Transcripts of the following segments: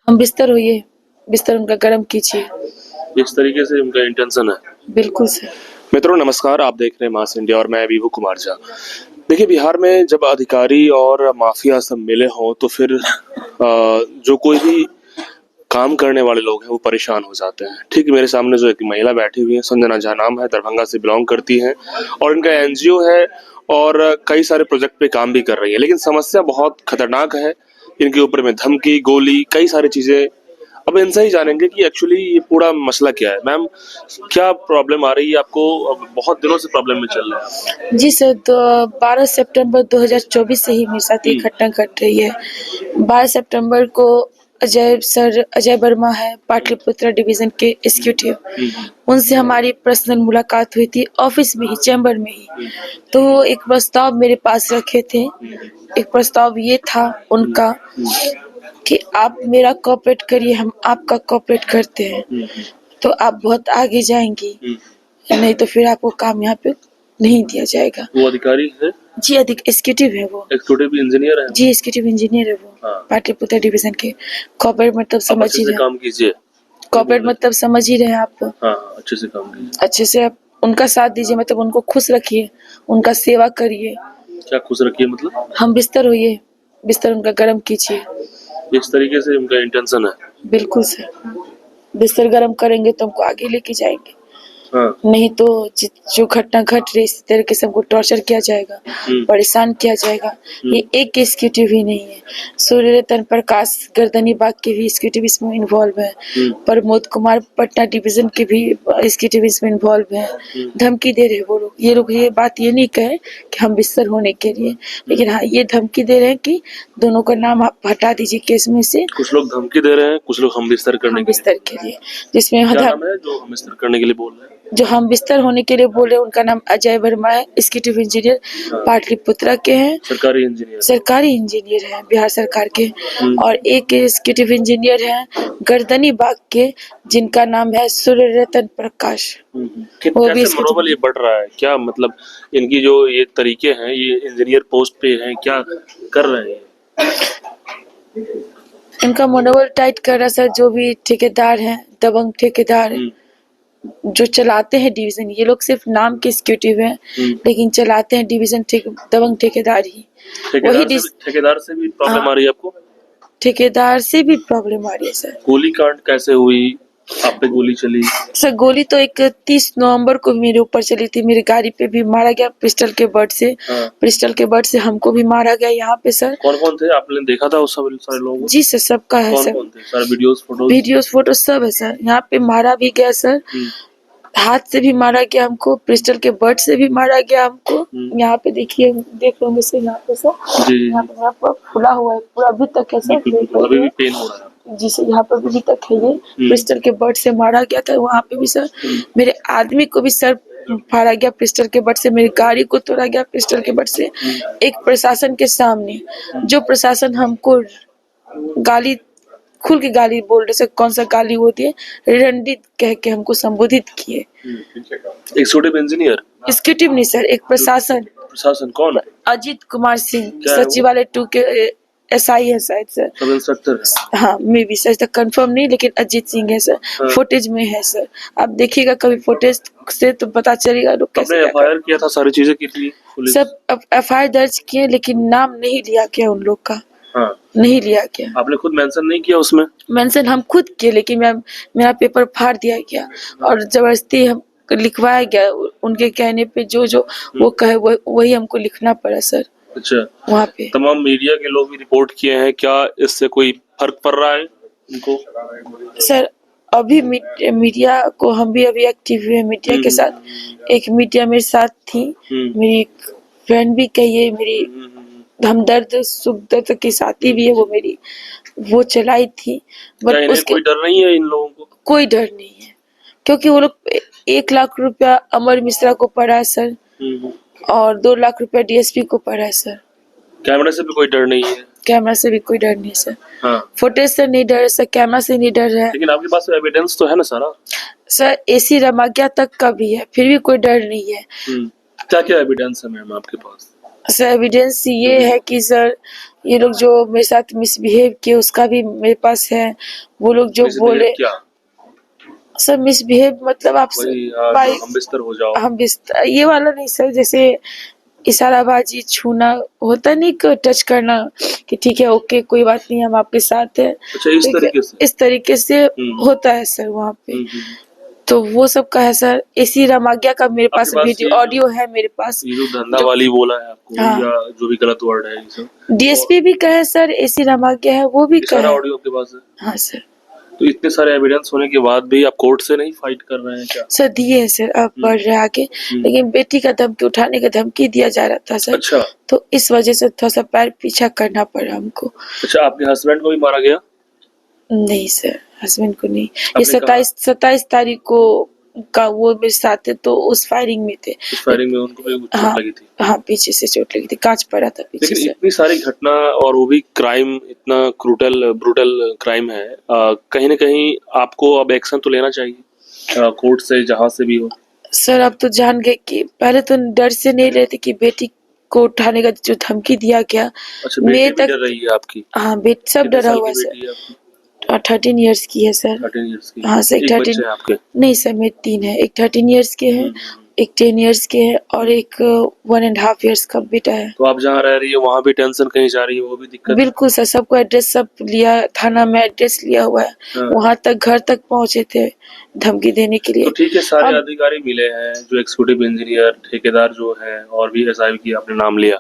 हम बिस्तर होइए, बिस्तर उनका गर्म कीजिए। इस तरीके से उनका इंटेंशन है। बिल्कुल सर। मित्रों नमस्कार, आप देख रहे हैं मास इंडिया और मैं विभू कुमार झा। देखिए बिहार में जब अधिकारी और माफिया सब मिले हों तो फिर जो कोई भी काम करने वाले लोग हैं वो परेशान हो जाते हैं। ठीक मेरे सामने जो एक महिला बैठी हुई है, संजना झा नाम है, दरभंगा से बिलोंग करती हैं और इनका एनजीओ है और कई सारे प्रोजेक्ट पे काम भी कर रही है। लेकिन समस्या बहुत खतरनाक है, इनके ऊपर में धमकी, गोली, कई सारी चीजें। अब इनसे ही जानेंगे कि एक्चुअली ये पूरा मसला क्या है। मैम क्या प्रॉब्लम आ रही है आपको? अब बहुत दिनों से प्रॉब्लम में चल रहा है। जी सर, 12 सितंबर 2024 से ही मेरे साथ ये घटना घट रही है। 12 सितंबर को अजय वर्मा है, पाटलिपुत्र डिवीजन के एग्जीक्यूटिव, उनसे हमारी पर्सनल मुलाकात हुई थी ऑफिस में ही, चैम्बर में ही। तो एक प्रस्ताव मेरे पास रखे थे। एक प्रस्ताव ये था उनका कि आप मेरा कोऑपरेट करिए, हम आपका कोऑपरेट करते हैं तो आप बहुत आगे जाएंगी, नहीं तो फिर आपको काम यहाँ पे नहीं दिया जाएगा। वो अधिकारी है? जी एग्जीक्यूटिव है वो। एग्जीक्यूटिव इंजीनियर है? जी एग्जीक्यूटिव इंजीनियर है वो। हाँ। पाटलिपुत्र डिवीजन के। कॉर्पोरेट मतलब समझ ही रहे, काम कीजिए। कॉर्पोरेट मतलब समझ ही रहे आप। हाँ, अच्छे से काम कीजिए। अच्छे से आप उनका साथ दीजिए, मतलब उनको खुश रखिए, उनका सेवा करिए। क्या खुश रखिए मतलब? हम बिस्तर होइए, बिस्तर उनका गर्म कीजिए। इस तरीके से उनका इंटेंशन है। बिल्कुल सर, बिस्तर गर्म करेंगे तो हमको आगे लेके जाएंगे। हाँ। नहीं तो जो घटना घट रही इस तरीके से हमको टॉर्चर किया जाएगा, परेशान किया जाएगा। ये एक एग्जीक्यूटिव ही नहीं है, सूर्य रतन प्रकाश गर्दनी बाग के भी एग्जीक्यूटिव इसमें इन्वॉल्व है, प्रमोद कुमार पटना डिवीजन के भी एग्जीक्यूटिव इसमें इन्वॉल्व है। धमकी दे रहे वो लोग। ये लोग ये बात ये नहीं कहे कि हम बिस्तर होने के लिए, लेकिन हाँ ये धमकी दे रहे हैं कि दोनों का नाम आप हटा दीजिए केस में से। कुछ लोग धमकी दे रहे हैं, कुछ लोग हम बिस्तर करने के लिए, जिसमें क्या नाम है जो हम बिस्तर करने के लिए बोल रहे हैं? जो हम बिस्तर होने के लिए बोल रहे हैं उनका नाम अजय वर्मा है, एग्जीक्यूटिव इंजीनियर पाटलिपुत्रा के हैं। सरकारी इंजीनियर है बिहार सरकार के। और एक एग्जीक्यूटिव इंजीनियर है गर्दनी बाग के, जिनका नाम है सूर्य रतन प्रकाश। वो भी मनोबल ये बढ़ रहा है क्या? मतलब इनकी जो ये तरीके हैं, ये इंजीनियर पोस्ट पे हैं, क्या कर रहे हैं? इनका मनोबल टाइट कर रहा सर। जो भी ठेकेदार हैं, दबंग ठेकेदार जो चलाते हैं डिवीजन, ये लोग सिर्फ नाम के एग्जीक्यूटिव हैं लेकिन चलाते हैं डिवीजन दबंग ठेकेदार ही। ठेकेदार से भी प्रॉब्लम आ रही है आपको? ठेकेदार से भी प्रॉब्लम आ रही है सर। गोली कांड कैसे हुई? आप पे गोली चली? सर गोली तो 31 नवंबर को मेरे ऊपर चली थी। मेरी गाड़ी पे भी मारा गया पिस्टल के बट से। पिस्टल के बट से हमको भी मारा गया यहाँ पे सर। कौन कौन थे? आपने देखा था उस सब सारे लोगों को? जी सर, सबका है सर। कौन थे? सारे वीडियोस फोटो सब है सर। यहाँ पे मारा भी गया सर, हाथ से भी मारा गया हमको, पिस्टल के बट से भी मारा गया हमको। यहाँ पे देखिए, देख लोगे सर, यहाँ पे सर, यहाँ पे फुला हुआ है पूरा, अभी तक है सर। अभी भी पेन हो रहा है जी सर, यहाँ पर अभी तक है। ये पिस्टल के बट से मारा गया था। वहाँ पे भी सर मेरे आदमी को भी सर फाड़ा गया पिस्टल के बट से, मेरी गाड़ी को तोड़ा गया पिस्टल के बट से। एक प्रशासन के सामने, जो प्रशासन हमको गाली, खुल की गाली बोल रहे सर। कौन सा गाली होती है, रंडित कह के हमको संबोधित किए। Executive engineer? एग्जीक्यूटिव नहीं सर, एक प्रशासन कौन है? अजीत कुमार सिंह, सचिवालय 2 के SI है शायद सर। Sub inspector? हाँ मे बी सर, तक कंफर्म नहीं, लेकिन अजीत सिंह है सर। फुटेज में है सर, आप देखिएगा कभी फुटेज से तो पता चलेगा लोग कैसे। FIR किया था, सारी चीजें की थी सब FIR दर्ज किए, लेकिन नाम नहीं लिया गया उन लोग का। नहीं लिया गया। आपने खुद मेंशन नहीं किया उसमें? मेंशन हम खुद किए, लेकिन मेरा पेपर फाड़ दिया गया और जबरदस्ती हम लिखवाया गया। उनके कहने पे जो वो कहे वही हमको लिखना पड़ा सर। अच्छा, वहाँ पे तमाम मीडिया के लोग भी रिपोर्ट किए हैं, क्या इससे कोई फर्क पड़ रहा है उनको? सर अभी मीडिया को हम भी अभी एक्टिव हुए मीडिया के साथ। एक मीडिया मेरे साथ थी, मेरी फ्रेंड भी कहिए, मेरी हमदर्द सुख दर्द की साथी भी है वो मेरी, वो चलाई थी। बट उसके कोई डर नहीं है इन लोगों को? कोई डर नहीं है, क्योंकि वो लोग 1 लाख रुपया अमर मिश्रा को पड़ा है सर, और 2 लाख रुपया DSP को पड़ा है सर। कैमरा से भी कोई डर नहीं है? कैमरा से भी कोई डर नहीं सर। फुटेज से नहीं डर है सर, कैमरा से नहीं डर है। लेकिन आपके पास एविडेंस तो है ना सारा? सर AC रमाग्या तक का भी है, फिर भी कोई डर नहीं है। क्या क्या एविडेंस है मैम आपके पास? सर एविडेंस ये है कि सर ये लोग जो मेरे साथ मिसबिहेव किए उसका भी मेरे पास है। वो लोग जो मिसबिहेव बोले क्या? सर, मिसबिहेव मतलब आप वही बाई जो हम बिस्तर हो जाओ। हम ये वाला नहीं सर, जैसे इशाराबाजी, छूना होता नहीं, टच करना कि ठीक है ओके कोई बात नहीं हम आपके साथ है, अच्छा, इस तरीके से? इस तरीके से होता है सर वहाँ पे। तो वो सब का है सर। एसी रामाग्या का मेरे आपके पास पास वीडियो ऑडियो है मेरे पास। ये जो धंधा वाली बोला है आपको, हाँ। या जो भी गलत वर्ड है ये सब, डीएसपी भी कहे सर, एसी रामाग्या है वो भी ये सारा कहे। ऑडियो आपके पास है? हाँ सर। तो इतने सारे एविडेंस होने के बाद भी आप कोर्ट से नहीं फाइट कर रहे हैं क्या? सर दिए है सर, अब बढ़ रहे आगे, लेकिन बेटी का धमकी उठाने का धमकी दिया जा रहा था सर। अच्छा। तो इस वजह से थोड़ा सा पैर पीछा करना पड़ा हमको। अच्छा, आपके हस्बैंड को भी मारा गया? नहीं सर, हस्बैंड को नहीं। ये आपने कहा 27 तारीख को का वो मेरे साथ है, तो उस फायरिंग में थे। उस फायरिंग में उनको भी हाँ चोट लगी थी? हाँ, पीछे से चोट लगी थी, कांच पड़ा था पीछे लेकिन से। इतनी सारी घटना और वो भी क्राइम, इतना ब्रूटल क्राइम है, कहीं ना कहीं आपको अब एक्शन तो लेना चाहिए कोर्ट से, जहां से भी हो। सर अब तो जान गए कि पहले तो डर से नहीं रहते कि बेटी को उठाने का जो धमकी दिया गया। अच्छा, बेटी भी डर रही है आपकी? हाँ बेटी सब कितने डरा साल हुआ की है बेटी है आपकी? सर। 13 इयर्स की है सर। 13 इयर्स की? हाँ सर, एक एक 13 बच्चे हैं आपके? नहीं सर, मेरे 3 है। एक 13 इयर्स के है, एक 10 इयर्स के है, और एक 1.5 इयर्स का बेटा है। तो आप जहाँ रह रही है वहाँ भी टेंशन कहीं जा रही है, वो भी दिक्कत है? बिल्कुल सर, सबको एड्रेस सब लिया, थाना में एड्रेस लिया हुआ है। हाँ। वहाँ तक घर तक पहुँचे थे धमकी देने के तो लिए। ठीक है, सारे हम अधिकारी मिले हैं, जो एग्जीक्यूटिव इंजीनियर, ठेकेदार जो है, और भी एसआई की आपने नाम लिया,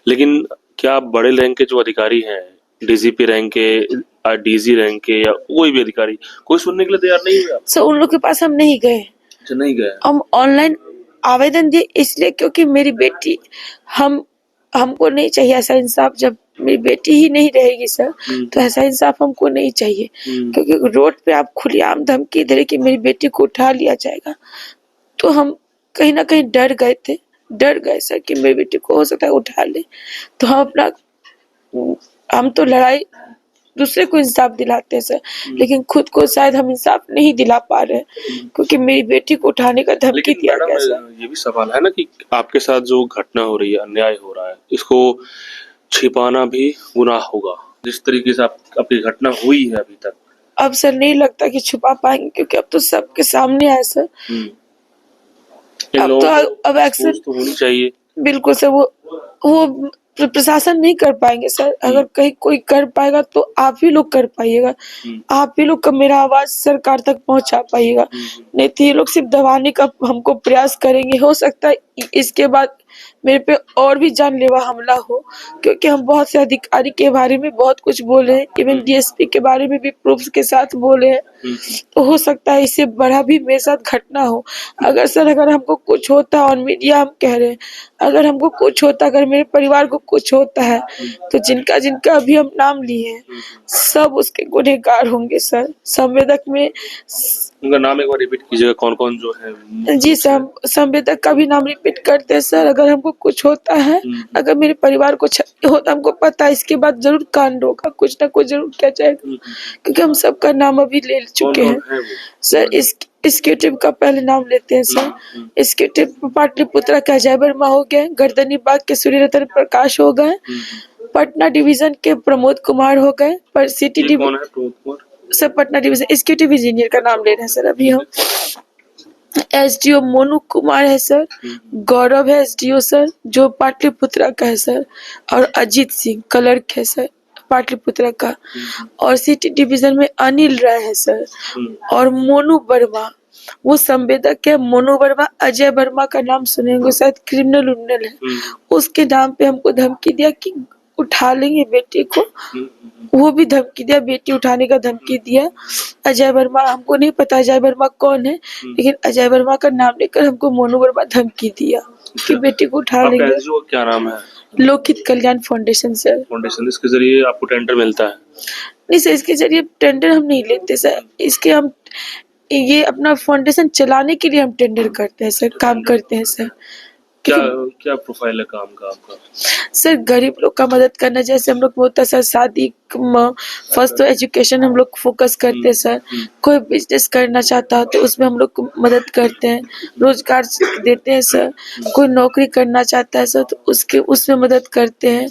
लेकिन क्या बड़े रैंक के जो अधिकारी हैं, डीजीपी रैंक के, डीजी रैंक के, या कोई भी अधिकारी, कोई सुनने के लिए तैयार नहीं हुआ? सर उन लोग के पास हम नहीं गए। अच्छा, नहीं गए? हम ऑनलाइन आवेदन दिए इसलिए क्योंकि मेरी बेटी, हमको नहीं चाहिए ऐसा इंसाफ। जब मेरी बेटी ही नहीं रहेगी सर, तो ऐसा इंसाफ हमको नहीं चाहिए। क्योंकि रोड पे आप खुलेआम धमकी दे रहे कि मेरी बेटी को उठा लिया जाएगा, तो हम कहीं ना कहीं डर गए सर कि मेरी बेटी को हो सकता है उठा ले। तो हम तो लड़ाई दूसरे को इंसाफ दिलाते हैं सर, लेकिन खुद को शायद हम इंसाफ नहीं दिला पा रहे हैं, क्योंकि मेरी बेटी को उठाने का धमकी लेकिन दिया गया सर। मैडम, ये भी सवाल है ना कि आपके साथ जो घटना हो रही है, अन्याय हो रहा है, इसको छिपाना भी गुनाह होगा, जिस तरीके से आपकी घटना हुई है अभी तक। अब सर नहीं लगता कि छुपा पाएंगे, क्योंकि अब तो सबके सामने आया सर। अब तो अब एक्शन तो होनी चाहिए। बिल्कुल सर, वो प्रशासन नहीं कर पाएंगे सर। अगर कहीं कोई कर पाएगा तो आप ही लोग कर पाइएगा। आप ही लोग का मेरा आवाज सरकार तक पहुंचा पाइएगा। नहीं तो ये लोग सिर्फ दबाने का हमको प्रयास करेंगे। हो सकता है इसके बाद मेरे पे और भी जानलेवा हमला हो, क्योंकि हम बहुत से अधिकारी के बारे में बहुत कुछ बोले हैं, इवन डीएसपी के बारे में भी प्रूफ के साथ बोले हैं। तो हो सकता है इससे बड़ा भी मेरे साथ घटना हो। अगर हमको कुछ होता है, और मीडिया हम कह रहे हैं, अगर हमको कुछ होता, अगर मेरे परिवार को कुछ होता है, तो जिनका जिनका अभी हम नाम लिए हैं सब उसके गुनहगार होंगे सर। संवेदक में उनका नाम एक बार रिपीट कीजिएगा, कौन कौन जो है? जी सर, संवेदक का भी नाम रिपीट करते हैं सर। अगर हमको कुछ होता है, अगर मेरे परिवार को क्षति होता, हमको पता है इसके बाद जरूर कांड होगा, कुछ ना कुछ जरूर किया जाएगा, क्योंकि हम सबका नाम अभी ले चुके हैं सर। एग्जीक्यूटिव का पहले नाम लेते हैं सर। एग्जीक्यूटिव पाटलिपुत्रा का अजय वर्मा हो गए, गर्दनी बाग के सूर्य रतन प्रकाश हो गए, पटना डिवीजन के प्रमोद कुमार हो गए, पर city sir Patna division executive engineer का नाम ले रहे हैं सर अभी हम। एसडीओ मोनू कुमार है सर, गौरव है एसडीओ सर जो पाटलिपुत्रा का है सर, और अजीत सिंह क्लर्क है सर पाटलिपुत्रा का, और सिटी डिवीजन में अनिल राय है सर, और मोनू वर्मा वो संवेदक है। मोनू वर्मा, अजय वर्मा का नाम सुनेंगे शायद, क्रिमिनल उन्नल है, उसके नाम पे हमको धमकी दिया कि उठा लेंगे बेटी को। वो भी धमकी दिया, बेटी उठाने का धमकी दिया। अजय वर्मा, हमको नहीं पता अजय वर्मा कौन है, लेकिन अजय वर्मा का नाम लेकर हमको मोनू वर्मा धमकी दिया कि बेटी को उठा लेंगे। क्या नाम है? लोकहित कल्याण फाउंडेशन सर। फाउंडेशन, इसके जरिए आपको टेंडर मिलता है? नहीं सर, इसके जरिए टेंडर हम नहीं लेते सर। इसके हम ये अपना फाउंडेशन चलाने के लिए हम टेंडर करते हैं सर, काम करते हैं सर। क्या क्योंकि क्या प्रोफाइल है काम का आपका? सर गरीब लोग का मदद करना, जैसे हम लोग में होता है सर, शादी फर्स्ट तो एजुकेशन हम लोग फोकस करते हैं सर। कोई बिजनेस करना चाहता है तो उसमें हम लोग को मदद करते हैं, रोजगार देते हैं सर। कोई नौकरी करना चाहता है सर तो उसके उसमें मदद करते हैं।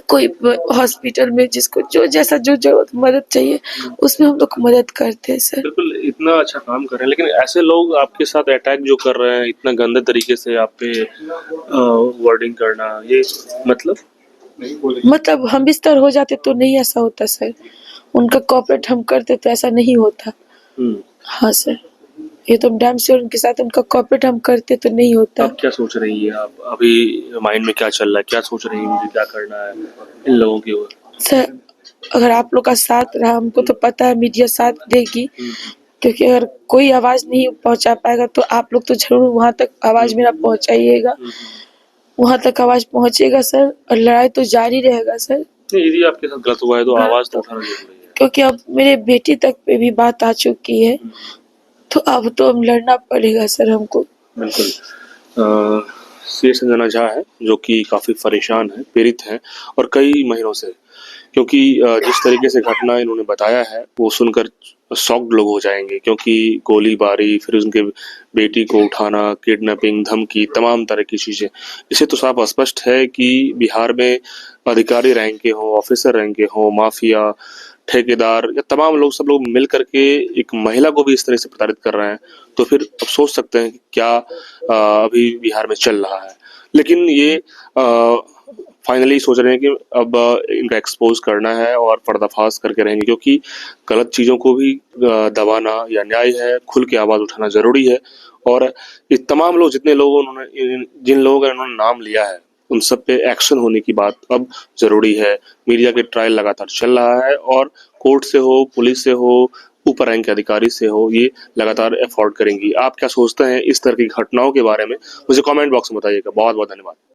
कोई हॉस्पिटल में जिसको जो जैसा जो जरूरत मदद चाहिए उसमें हम लोग मदद करते हैं सर। बिल्कुल, इतना अच्छा काम कर रहे हैं, लेकिन ऐसे लोग आपके साथ अटैक जो कर रहे हैं, इतना गंदे तरीके से आप पे वर्डिंग करना, ये मतलब हम बिस्तर हो जाते तो नहीं ऐसा होता सर, उनका कॉपरेट हम करते तो ऐसा नहीं होता। हाँ सर, ये तो डैम श्योर उनके साथ उनका कॉपरेट हम करते तो नहीं होता। अब क्या सोच रही है आप? अभी माइंड में क्या चल रहा है? क्या सोच रही है मुझे क्या करना है इन लोगों की ओर? सर अगर आप लोग का साथ रहा, हमको तो पता है मीडिया साथ देगी, क्योंकि अगर कोई आवाज नहीं पहुंचा पाएगा तो आप लोग तो जरूर वहां तक आवाज मेरा पहुंचाइएगा, वहां तक आवाज पहुंचेगा सर, और लड़ाई तो जारी रहेगा सर। नहीं, यदि आपके साथ गलत हुआ है तो आवाज तो उठाना जरूरी है। क्योंकि अब मेरे बेटी तक पे भी बात आ चुकी है, तो अब तो हम लड़ना पड़ेगा सर हमको। बिल्कुल। सी संजना झा है जो कि काफ़ी परेशान है, पीड़ित हैं और कई महीनों से, क्योंकि जिस तरीके से घटना इन्होंने बताया है वो सुनकर शॉक्ड लोग हो जाएंगे, क्योंकि गोलीबारी, फिर उनके बेटी को उठाना, किडनैपिंग, धमकी, तमाम तरह की चीज़ें, इससे तो साफ स्पष्ट है कि बिहार में अधिकारी रैंक के हों, ऑफिसर रैंक के हों, माफिया, ठेकेदार या तमाम लोग, सब लोग मिल करके एक महिला को भी इस तरह से प्रताड़ित कर रहे हैं, तो फिर अब सोच सकते हैं कि क्या अभी बिहार में चल रहा है। लेकिन ये फाइनली सोच रहे हैं कि अब इनका एक्सपोज करना है और पर्दाफाश करके रहेंगे, क्योंकि गलत चीज़ों को भी दबाना या न्याय है, खुल के आवाज़ उठाना ज़रूरी है। और ये तमाम लोग, जितने लोगों उन्होंने, जिन लोगों का इन्होंने नाम लिया है, उन सब पे एक्शन होने की बात अब ज़रूरी है। मीडिया के ट्रायल लगातार चल रहा है और कोर्ट से हो, पुलिस से हो, ऊपर रैंक के अधिकारी से हो, ये लगातार एफर्ट करेंगी। आप क्या सोचते हैं इस तरह की घटनाओं के बारे में? मुझे कमेंट बॉक्स में बताइएगा। बहुत बहुत धन्यवाद।